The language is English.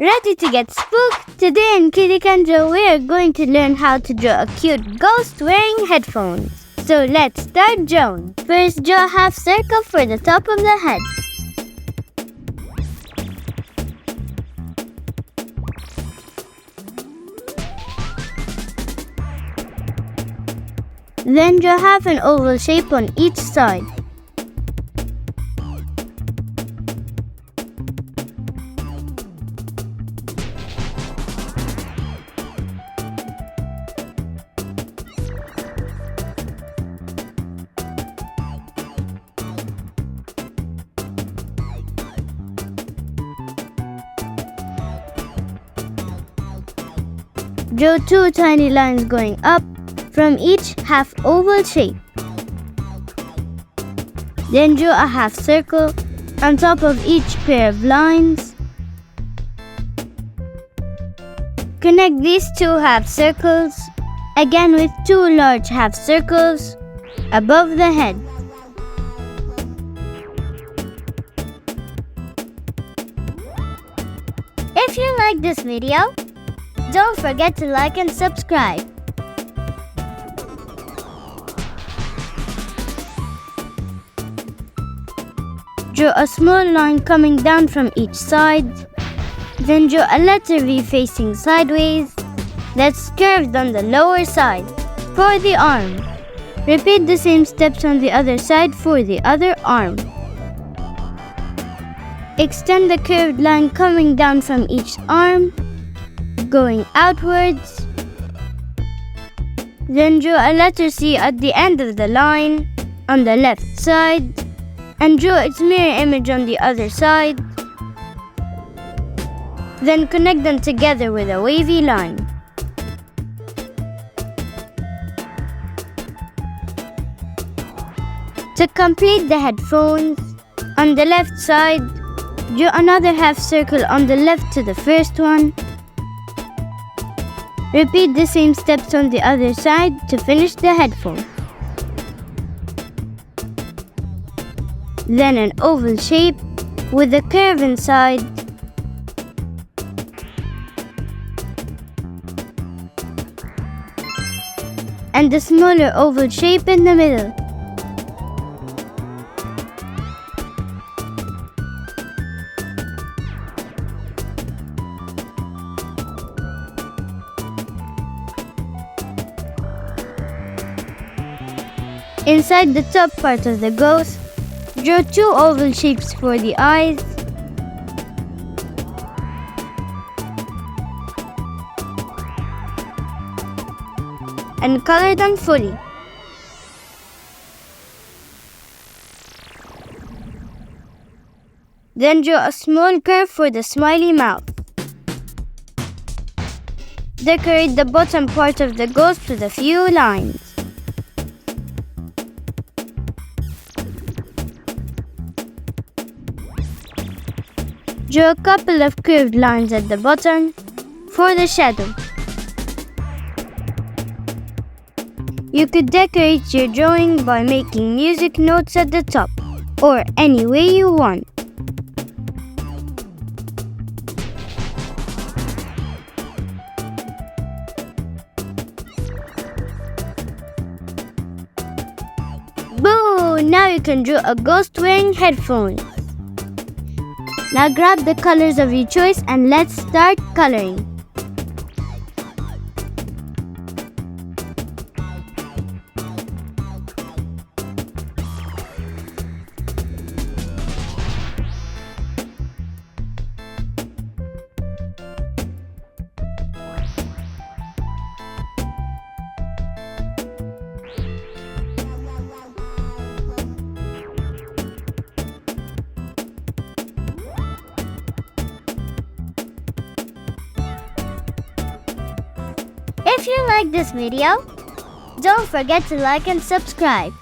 Ready to get spooked? Today in Kitty Kanjo, we are going to learn how to draw a cute ghost wearing headphones. So let's start drawing. First, draw a half circle for the top of the head. Then draw half an oval shape on each side. Draw two tiny lines going up from each half oval shape. Then draw a half circle on top of each pair of lines. Connect these two half circles again with two large half circles above the head. If you like this video, don't forget to like and subscribe. Draw a small line coming down from each side. Then draw a letter V facing sideways that's curved on the lower side. For the arm, repeat the same steps on the other side for the other arm. Extend the curved line coming down from each arm, going outwards. Then draw a letter C at the end of the line on the left side and draw its mirror image on the other side. Then connect them together with a wavy line. To complete the headphones, on the left side, draw another half circle on the left to the first one. Repeat the same steps on the other side to finish the headphone. Then an oval shape with a curve inside. And a smaller oval shape in the middle. Inside the top part of the ghost, draw two oval shapes for the eyes. And color them fully. Then draw a small curve for the smiley mouth. Decorate the bottom part of the ghost with a few lines. Draw a couple of curved lines at the bottom for the shadow. You could decorate your drawing by making music notes at the top, or any way you want. Boo! Now you can draw a ghost wearing headphones. Now grab the colors of your choice and let's start coloring. If you like this video, don't forget to like and subscribe.